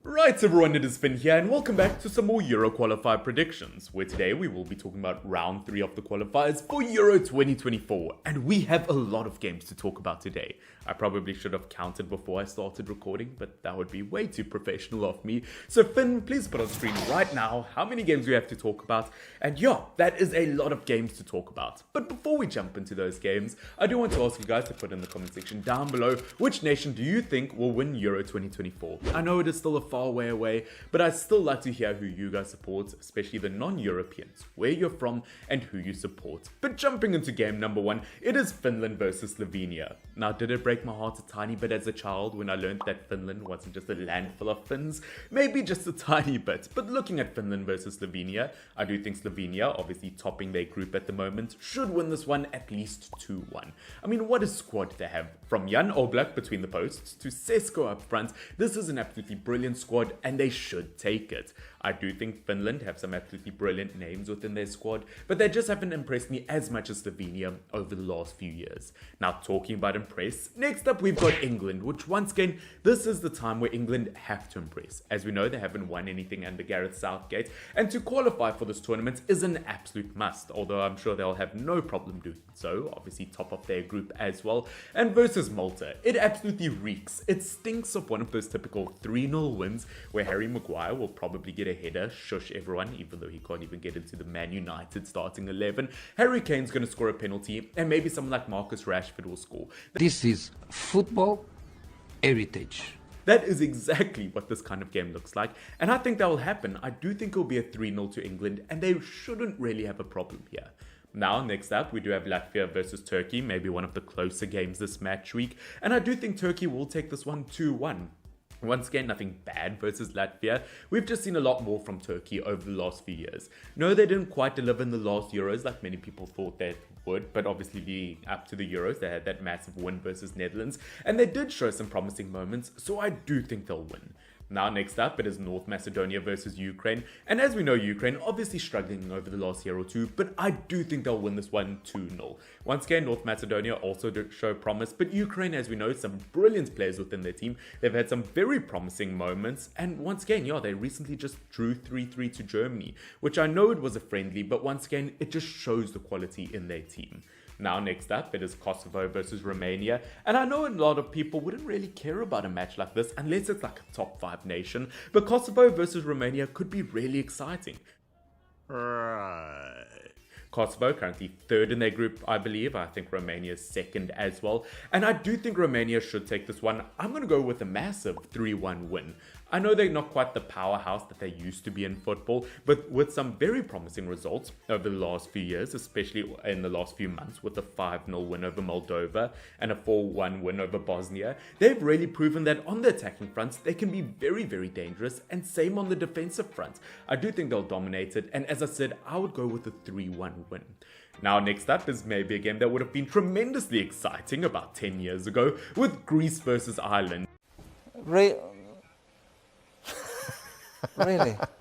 Right everyone, it is Finn here and welcome back to some more Euro Qualifier Predictions, where today we will be talking about round 3 of the qualifiers for Euro 2024, and we have a lot of games to talk about today. I probably should have counted before I started recording, but that would be way too professional of me. So Finn, please put on screen right now how many games we have to talk about, and yeah, that is a lot of games to talk about. But before we jump into those games, I do want to ask you guys to put in the comment section down below, which nation do you think will win Euro 2024? I know it is still a far way away, but I'd still like to hear who you guys support, especially the non-Europeans, where you're from and who you support. But jumping into game number 1, it is Finland versus Slovenia. Now, did it break my heart a tiny bit as a child when I learned that Finland wasn't just a land full of Finns? Maybe just a tiny bit, but looking at Finland versus Slovenia, I do think Slovenia, obviously topping their group at the moment, should win this one at least 2-1. I mean, what a squad they have. From Jan Oblak between the posts to Sesko up front, this is an absolutely brilliant squad and they should take it. I do think Finland have some absolutely brilliant names within their squad, but they just haven't impressed me as much as Slovenia over the last few years. Now, talking about impress, next up we've got England, which once again, this is the time where England have to impress. As we know, they haven't won anything under Gareth Southgate, and to qualify for this tournament is an absolute must, although I'm sure they'll have no problem doing so, obviously top of their group as well. And versus Malta, it absolutely reeks. It stinks of one of those typical 3-0 wins where Harry Maguire will probably get a header, shush everyone, even though he can't even get into the Man United starting 11. Harry Kane's going to score a penalty, and maybe someone like Marcus Rashford will score. This is football heritage. That is exactly what this kind of game looks like, and I think that will happen. I do think it will be a 3-0 to England, and they shouldn't really have a problem here. Now, next up, we do have Latvia versus Turkey, maybe one of the closer games this match week, and I do think Turkey will take this one 2-1. Once again, nothing bad versus Latvia. We've just seen a lot more from Turkey over the last few years. No, they didn't quite deliver in the last Euros like many people thought they would, but obviously leading up to the Euros, they had that massive win versus Netherlands, and they did show some promising moments, so I do think they'll win. Now, next up, it is North Macedonia versus Ukraine. And as we know, Ukraine obviously struggling over the last year or two, but I do think they'll win this one 2-0. Once again, North Macedonia also did show promise, but Ukraine, as we know, some brilliant players within their team. They've had some very promising moments. And once again, yeah, they recently just drew 3-3 to Germany, which I know it was a friendly, but once again, it just shows the quality in their team. Now, next up, it is Kosovo versus Romania. And I know a lot of people wouldn't really care about a match like this unless it's like a top 5 nation. But Kosovo versus Romania could be really exciting. Kosovo currently 3rd in their group, I believe. I think Romania is 2nd as well. And I do think Romania should take this one. I'm going to go with a massive 3-1 win. I know they're not quite the powerhouse that they used to be in football, but with some very promising results over the last few years, especially in the last few months with a 5-0 win over Moldova and a 4-1 win over Bosnia, they've really proven that on the attacking fronts, they can be very, very dangerous, and same on the defensive front. I do think they'll dominate it, and as I said, I would go with a 3-1 win. Now, next up is maybe a game that would have been tremendously exciting about 10 years ago with Greece versus Ireland. Really?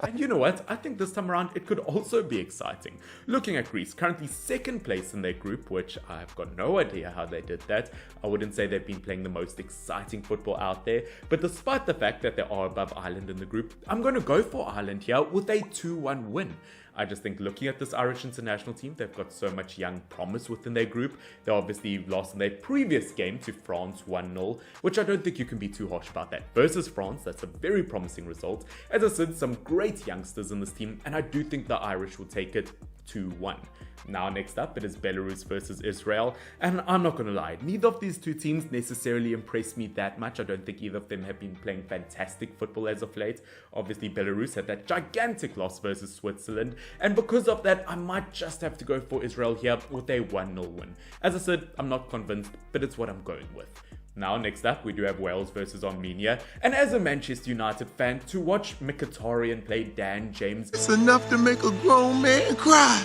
And you know what? I think this time around it could also be exciting. Looking at Greece, currently 2nd place in their group, which I've got no idea how they did that. I wouldn't say they've been playing the most exciting football out there, but despite the fact that they are above Ireland in the group, I'm going to go for Ireland here with a 2-1 win. I just think looking at this Irish international team, they've got so much young promise within their group. They obviously lost in their previous game to France 1-0, which I don't think you can be too harsh about that. Versus France, that's a very promising result. As I said, some great youngsters in this team, and I do think the Irish will take it 2-1. Now, next up, it is Belarus versus Israel, and I'm not going to lie, neither of these two teams necessarily impressed me that much. I don't think either of them have been playing fantastic football as of late. Obviously, Belarus had that gigantic loss versus Switzerland, and because of that, I might just have to go for Israel here with a 1-0 win. As I said, I'm not convinced, but it's what I'm going with. Now, next up, we do have Wales versus Armenia. And as a Manchester United fan, to watch Mkhitaryan play Dan James, it's enough to make a grown man cry.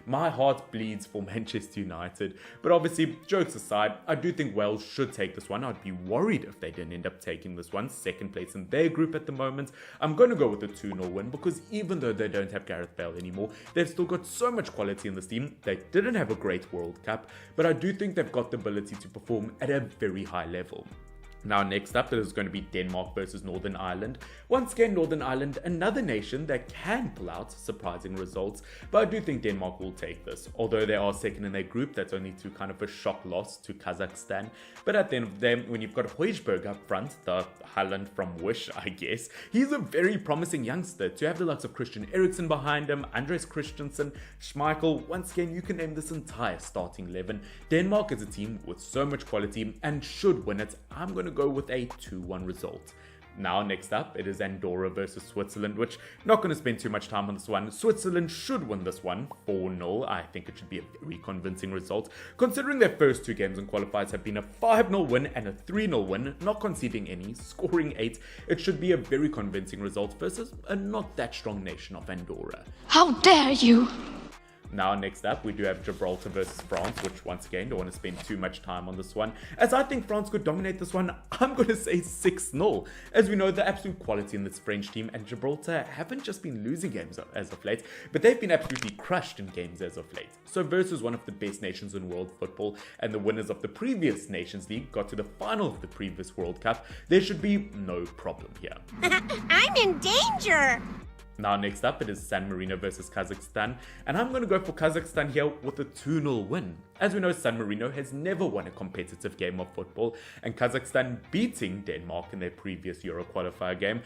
My heart bleeds for Manchester United. But obviously, jokes aside, I do think Wales should take this one. I'd be worried if they didn't end up taking this one. 2nd place in their group at the moment. I'm going to go with a 2-0 win because even though they don't have Gareth Bale anymore, they've still got so much quality in this team. They didn't have a great World Cup, but I do think they've got the ability to perform at a very high level. Now, next up, it is going to be Denmark versus Northern Ireland. Once again, Northern Ireland, another nation that can pull out surprising results, but I do think Denmark will take this. Although they are second in their group, that's only to kind of a shock loss to Kazakhstan. But at the end of the day, when you've got Højbjerg up front, the Haaland from Wish, I guess, he's a very promising youngster. To have the likes of Christian Eriksen behind him, Andres Christensen, Schmeichel, once again, you can name this entire starting 11. Denmark is a team with so much quality and should win it. I'm going to go with a 2-1 result. Now, next up, it is Andorra versus Switzerland, which not going to spend too much time on this one. Switzerland should win this one 4-0. I think it should be a very convincing result, considering their first 2 games in qualifiers have been a 5-0 win and a 3-0 win, not conceding any, scoring 8. It should be a very convincing result versus a not that strong nation of Andorra. How dare you! Now, next up, we do have Gibraltar versus France, which once again, don't want to spend too much time on this one, as I think France could dominate this one. I'm going to say 6-0. As we know, the absolute quality in this French team and Gibraltar haven't just been losing games as of late, but they've been absolutely crushed in games as of late. So versus one of the best nations in world football and the winners of the previous Nations League got to the final of the previous World Cup, there should be no problem here. I'm in danger! Now, next up, it is San Marino versus Kazakhstan, and I'm going to go for Kazakhstan here with a 2-0 win. As we know, San Marino has never won a competitive game of football, and Kazakhstan beating Denmark in their previous Euro qualifier game.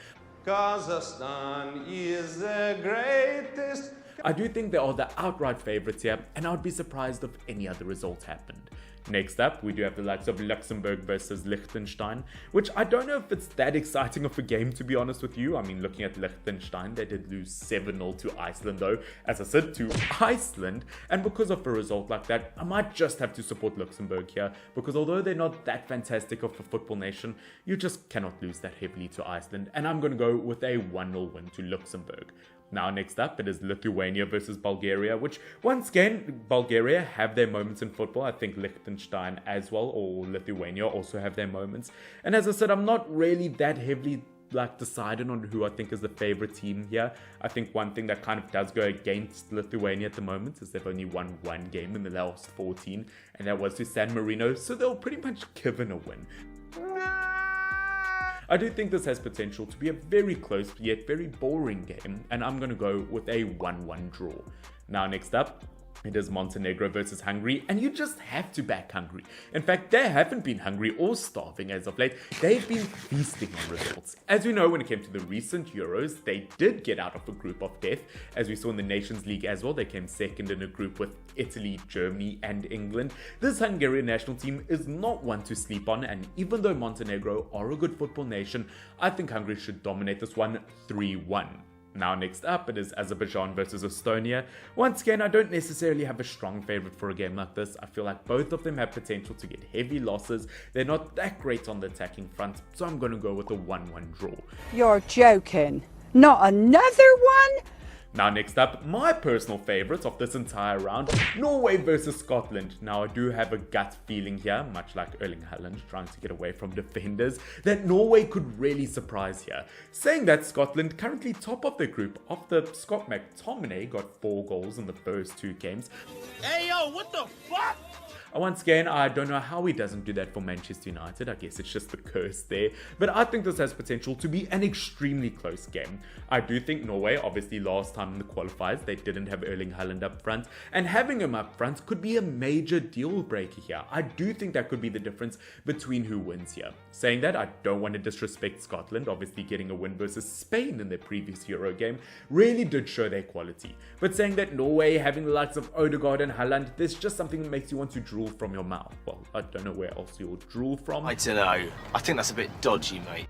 Kazakhstan is the greatest. I do think they are the outright favourites here, and I would be surprised if any other result happened. Next up, we do have the likes of Luxembourg versus Liechtenstein, which I don't know if it's that exciting of a game, to be honest with you. I mean, looking at Liechtenstein, they did lose 7-0 to Iceland though, as I said, to Iceland, and because of a result like that, I might just have to support Luxembourg here, because although they're not that fantastic of a football nation, you just cannot lose that heavily to Iceland, and I'm going to go with a 1-0 win to Luxembourg. Now, next up, it is Lithuania versus Bulgaria, which, once again, Bulgaria have their moments in football. I think Liechtenstein as well, or Lithuania, also have their moments. And as I said, I'm not really that heavily decided on who I think is the favorite team here. I think one thing that kind of does go against Lithuania at the moment is they've only won 1 game in the last 14, and that was to San Marino, so they're pretty much given a win. I do think this has potential to be a very close yet very boring game, and I'm going to go with a 1-1 draw. Now, next up, it is Montenegro versus Hungary, and you just have to back Hungary. In fact, they haven't been hungry or starving as of late. They've been feasting on results. As we know, when it came to the recent Euros, they did get out of a group of death. As we saw in the Nations League as well, they came second in a group with Italy, Germany, and England. This Hungarian national team is not one to sleep on, and even though Montenegro are a good football nation, I think Hungary should dominate this one 3-1. Now, next up, it is Azerbaijan versus Estonia. Once again, I don't necessarily have a strong favorite for a game like this. I feel like both of them have potential to get heavy losses. They're not that great on the attacking front, so I'm going to go with a 1-1 draw. You're joking. Not another one? Now, next up, my personal favorite of this entire round, Norway versus Scotland. Now, I do have a gut feeling here, much like Erling Haaland trying to get away from defenders, that Norway could really surprise here. Saying that, Scotland currently top of their group after Scott McTominay got 4 goals in the first 2 games. Hey, yo, what the fuck? Once again, I don't know how he doesn't do that for Manchester United. I guess it's just the curse there. But I think this has potential to be an extremely close game. I do think Norway, obviously last time in the qualifiers, they didn't have Erling Haaland up front. And having him up front could be a major deal breaker here. I do think that could be the difference between who wins here. Saying that, I don't want to disrespect Scotland. Obviously getting a win versus Spain in their previous Euro game really did show their quality. But saying that Norway, having the likes of Odegaard and Haaland, there's just something that makes you want to drool from your mouth. Well, I don't know where else you'll drool from. I don't know. I think that's a bit dodgy, mate.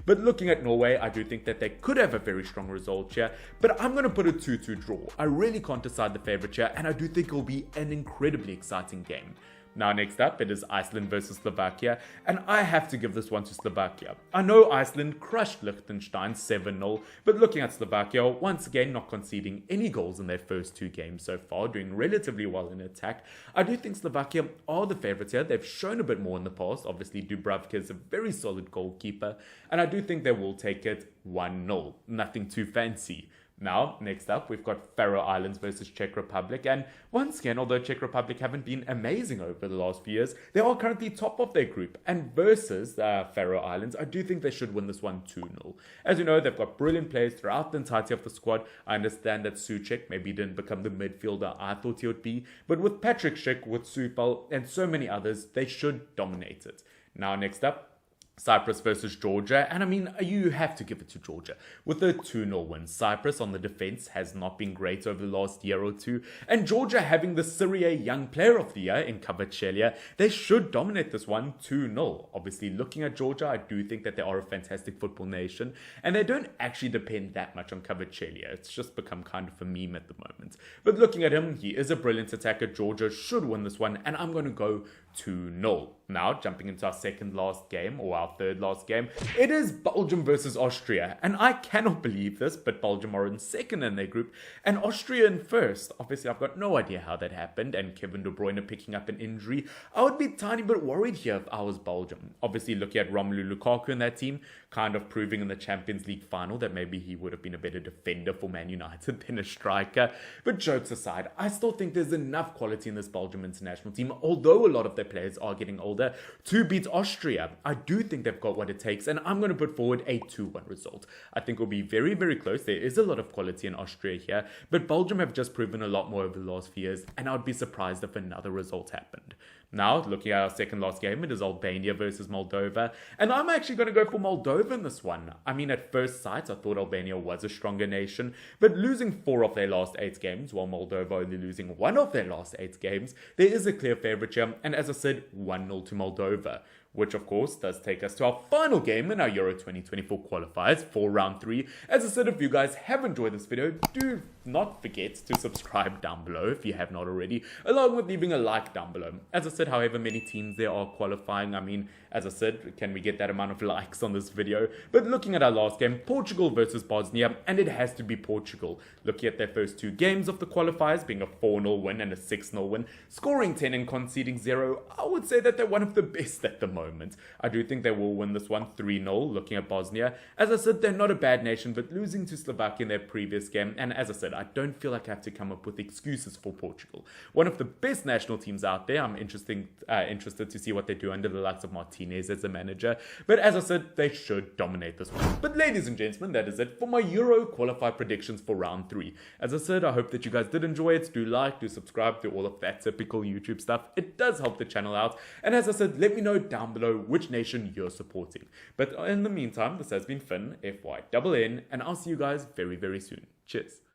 But looking at Norway, I do think that they could have a very strong result here, but I'm going to put a 2-2 draw. I really can't decide the favourite here, and I do think it will be an incredibly exciting game. Now, next up, it is Iceland versus Slovakia, and I have to give this one to Slovakia. I know Iceland crushed Liechtenstein 7-0, but looking at Slovakia, once again not conceding any goals in their first 2 games so far, doing relatively well in attack, I do think Slovakia are the favourites here. They've shown a bit more in the past. Obviously, Dubravka is a very solid goalkeeper, and I do think they will take it 1-0. Nothing too fancy. Now, next up, we've got Faroe Islands versus Czech Republic. And once again, although Czech Republic haven't been amazing over the last few years, they are currently top of their group. And versus Faroe Islands, I do think they should win this one 2-0. As you know, they've got brilliant players throughout the entirety of the squad. I understand that Suchek maybe didn't become the midfielder I thought he would be. But with Patrick Schick, with Supal, and so many others, they should dominate it. Now, next up, Cyprus versus Georgia, and I mean, you have to give it to Georgia. With a 2-0 win, Cyprus on the defense has not been great over the last year or two, and Georgia having the Serie A Young Player of the Year in Kvaratskhelia, they should dominate this one 2-0. Obviously, looking at Georgia, I do think that they are a fantastic football nation, and they don't actually depend that much on Kvaratskhelia. It's just become kind of a meme at the moment. But looking at him, he is a brilliant attacker. Georgia should win this one, and I'm going to go 2-0. Now, jumping into our second last game, or our third last game, it is Belgium versus Austria. And I cannot believe this, but Belgium are in second in their group, and Austria in first. Obviously, I've got no idea how that happened, and Kevin De Bruyne picking up an injury. I would be a tiny bit worried here if I was Belgium. Obviously, looking at Romelu Lukaku in that team, kind of proving in the Champions League final that maybe he would have been a better defender for Man United than a striker. But jokes aside, I still think there's enough quality in this Belgium international team, although a lot of their players are getting older, to beat Austria. I do think they've got what it takes, and I'm going to put forward a 2-1 result. I think it'll be very, very close. There is a lot of quality in Austria here, but Belgium have just proven a lot more over the last few years, and I would be surprised if another result happened. Now, looking at our second last game, it is Albania versus Moldova, and I'm actually going to go for Moldova in this one. I mean, at first sight, I thought Albania was a stronger nation, but losing 4 of their last 8 games, while Moldova only losing 1 of their last 8 games, there is a clear favourite here, and as I said, 1-0 to Moldova. Which of course does take us to our final game in our Euro 2024 qualifiers for round 3. As I said, if you guys have enjoyed this video, do not forget to subscribe down below if you have not already, along with leaving a like down below. As I said, however many teams there are qualifying, I mean, as I said, can we get that amount of likes on this video? But looking at our last game, Portugal versus Bosnia, and it has to be Portugal. Looking at their first 2 games of the qualifiers, being a 4-0 win and a 6-0 win, scoring 10 and conceding 0, I would say that they're one of the best at the moment. I do think they will win this one 3-0, looking at Bosnia. As I said, they're not a bad nation, but losing to Slovakia in their previous game, and as I said, I don't feel like I have to come up with excuses for Portugal. One of the best national teams out there. I'm interested to see what they do under the likes of Martinez as a manager, but as I said, they should dominate this one. But ladies and gentlemen, that is it for my Euro qualifier predictions for round 3. As I said, I hope that you guys did enjoy it. Do like, do subscribe, do all of that typical YouTube stuff. It does help the channel out, and as I said, let me know down below which nation you're supporting. But in the meantime, this has been Finn, FYNN, and I'll see you guys very, very soon. Cheers.